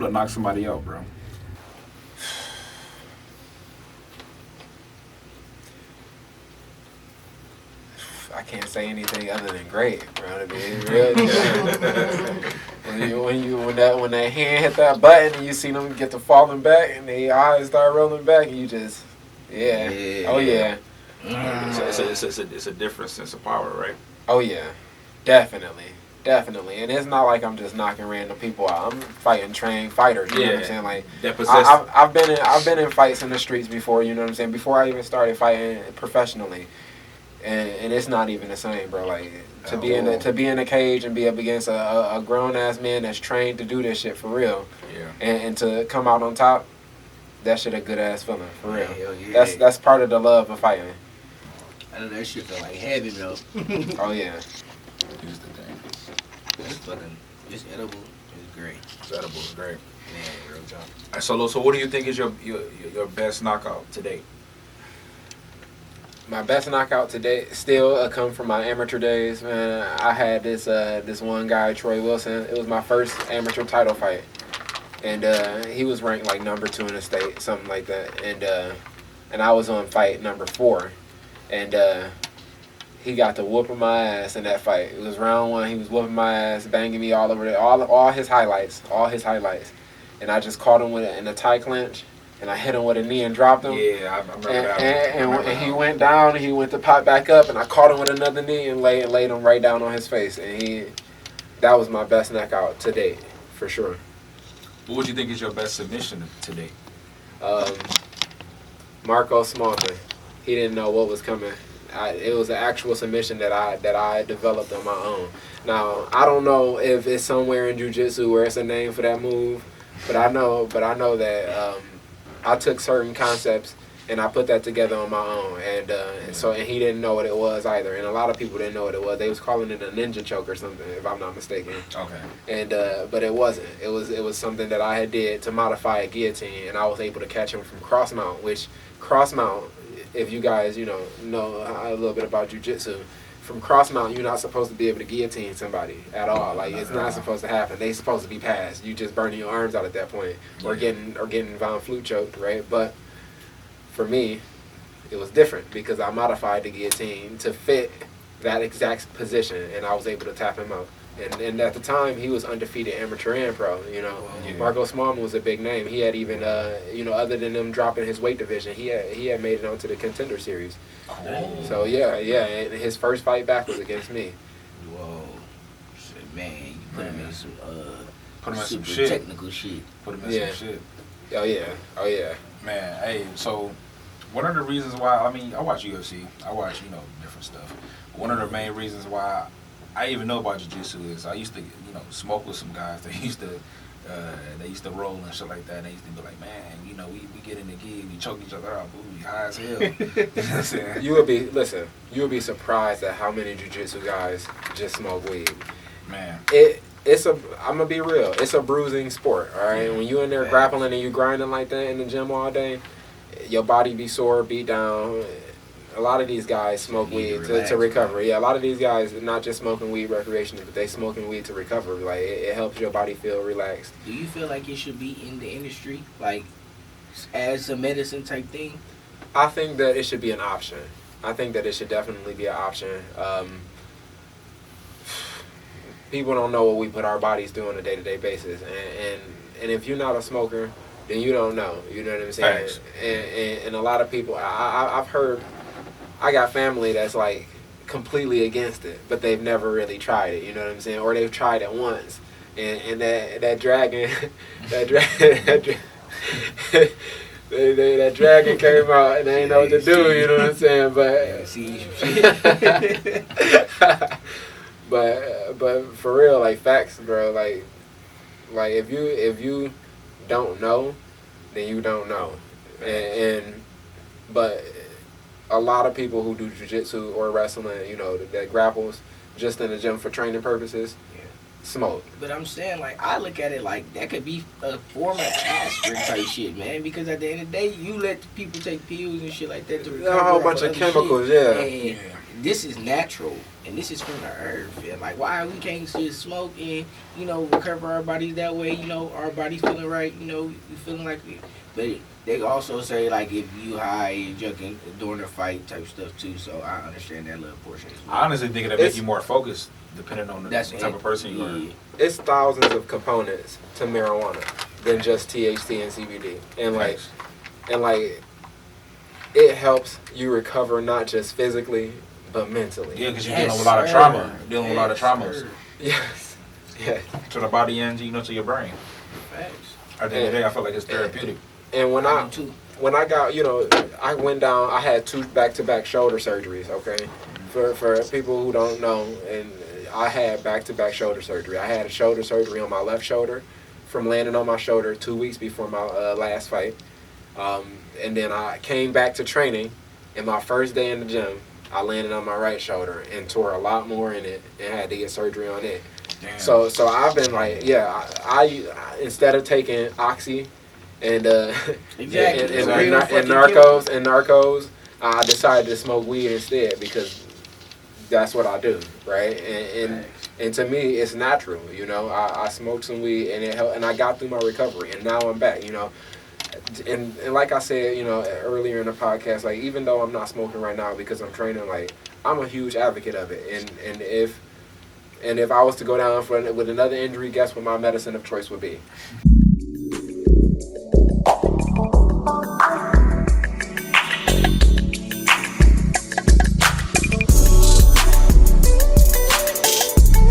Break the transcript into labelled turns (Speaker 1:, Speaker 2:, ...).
Speaker 1: feel to knock somebody out, bro?
Speaker 2: I can't say anything other than great, bro. To be real, when that hand hit that button and you see them get to falling back and their eyes start rolling back, and you just, oh yeah.
Speaker 1: It's a different sense of power, right?
Speaker 2: Oh yeah, definitely. And it's not like I'm just knocking random people out. I'm fighting trained fighters. You know what I'm saying? Like I've been in fights in the streets before. You know what I'm saying? Before I even started fighting professionally, and it's not even the same, bro. Like to be in a cage and be up against a grown ass man that's trained to do this shit for real.
Speaker 1: Yeah.
Speaker 2: And to come out on top, that shit a good ass feeling for real.
Speaker 3: Hell yeah.
Speaker 2: That's part of the love of fighting.
Speaker 3: I know that shit feel like heaven though.
Speaker 2: Oh yeah.
Speaker 1: Here's the thing.
Speaker 3: It's edible. It's great.
Speaker 1: It's edible. It's great.
Speaker 3: Man, real talk.
Speaker 1: All right, so what do you think is your best knockout to date?
Speaker 2: My best knockout to date still come from my amateur days, man. I had this one guy, Troy Wilson. It was my first amateur title fight, and he was ranked like number 2 in the state, something like that. And I was on fight number 4, and he got to whooping my ass in that fight. It was round 1. He was whooping my ass, banging me all over there, all his highlights, and I just caught him in a tie clinch. And I hit him with a knee and dropped him.
Speaker 1: Yeah, I remember that.
Speaker 2: And he went down, he went to pop back up, and I caught him with another knee and laid him right down on his face. And that was my best knockout to date, for sure.
Speaker 1: What would you think is your best submission to date?
Speaker 2: Marco Smallman. He didn't know what was coming. It was an actual submission that I developed on my own. Now, I don't know if it's somewhere in jiu-jitsu where it's a name for that move, but I know that I took certain concepts and I put that together on my own, and he didn't know what it was either, and a lot of people didn't know what it was. They was calling it a ninja choke or something, if I'm not mistaken.
Speaker 1: Okay.
Speaker 2: And but it wasn't. It was something that I had did to modify a guillotine, and I was able to catch him from cross mount. Which cross mount, if you guys know a little bit about jiu-jitsu, from cross mount you're not supposed to be able to guillotine somebody at all. Like it's not supposed to happen. They supposed to be passed. You just burning your arms out at that point, or getting Von Flute choked, right? But for me, it was different because I modified the guillotine to fit that exact position, and I was able to tap him out. And at the time, he was undefeated amateur and pro. Marco Smallman was a big name. He had even other than them dropping his weight division, he had made it onto the Contender Series.
Speaker 3: Oh.
Speaker 2: So yeah, and his first fight back was against me.
Speaker 3: Whoa, shit, man, you put him in some
Speaker 1: shit.
Speaker 3: Technical shit.
Speaker 1: Put him in some shit.
Speaker 2: Oh yeah.
Speaker 1: Man, hey, so one of the reasons why I watch UFC, I watch different stuff. One of the main reasons why I even know about jiu-jitsu is I used to smoke with some guys. They used to roll and shit like that. And they used to be like, man, we get in the gi, we choke each other out, we high as hell. You know what I'm saying?
Speaker 2: You would be surprised at how many jiu-jitsu guys just smoke weed.
Speaker 1: Man,
Speaker 2: I'm gonna be real. It's a bruising sport, all right. When you in there grappling and you grinding like that in the gym all day, your body be sore, beat down. A lot of these guys smoke weed to recover. Yeah, a lot of these guys are not just smoking weed recreationally, but they smoking weed to recover. Like it helps your body feel relaxed.
Speaker 3: Do you feel like it should be in the industry, like as a medicine type thing?
Speaker 2: I think that it should be an option. I think that it should definitely be an option. People don't know what we put our bodies through on a day-to-day basis, and if you're not a smoker, then you don't know. You know what I'm saying?
Speaker 1: Thanks.
Speaker 2: And a lot of people, I've heard. I got family that's like completely against it, but they've never really tried it. You know what I'm saying? Or they've tried it once, and that dragon, that dragon came out and they ain't know what to do. You know what I'm saying? But for real, like facts, bro. Like if you don't know, then you don't know, but a lot of people who do jiu-jitsu or wrestling, that grapples just in the gym for training purposes, smoke.
Speaker 3: But I'm saying, like, I look at it like that could be a form of aspirin type shit, man. Because at the end of the day, you let people take pills and shit like that to recover
Speaker 2: A whole
Speaker 3: off
Speaker 2: bunch of
Speaker 3: other
Speaker 2: chemicals,
Speaker 3: shit.
Speaker 2: yeah.
Speaker 3: And this is natural, and this is from the earth. And like, why we can't just smoke and recover our bodies that way? Our bodies feeling right. You feeling like. But they also say like if you high and junking during the fight type stuff too. So I understand that little portion.
Speaker 1: I honestly think it'll make you more focused, depending on the type of person you are.
Speaker 2: It's thousands of components to marijuana than just THC and CBD, and like it helps you recover not just physically but mentally.
Speaker 1: Yeah, because you're dealing with a lot of trauma. Dealing with a lot of traumas.
Speaker 3: Sir.
Speaker 2: Yes. Yeah.
Speaker 1: To the body and to your brain.
Speaker 3: Facts.
Speaker 1: At the end of the day, I feel like it's therapeutic.
Speaker 2: And when I got, I went down, I had 2 back-to-back shoulder surgeries, okay? For people who don't know, and I had back-to-back shoulder surgery. I had a shoulder surgery on my left shoulder from landing on my shoulder 2 weeks before my last fight. And then I came back to training, and my first day in the gym, I landed on my right shoulder and tore a lot more in it and had to get surgery on it.
Speaker 1: Damn.
Speaker 2: So I've been like, I instead of taking Oxy and
Speaker 3: Exactly.
Speaker 2: and narcos, I decided to smoke weed instead because that's what I do, right? And to me, it's natural, I smoked some weed and it helped, and I got through my recovery, and now I'm back, And like I said, earlier in the podcast, like even though I'm not smoking right now because I'm training, like I'm a huge advocate of it, and if I was to go down with another injury, guess what my medicine of choice would be?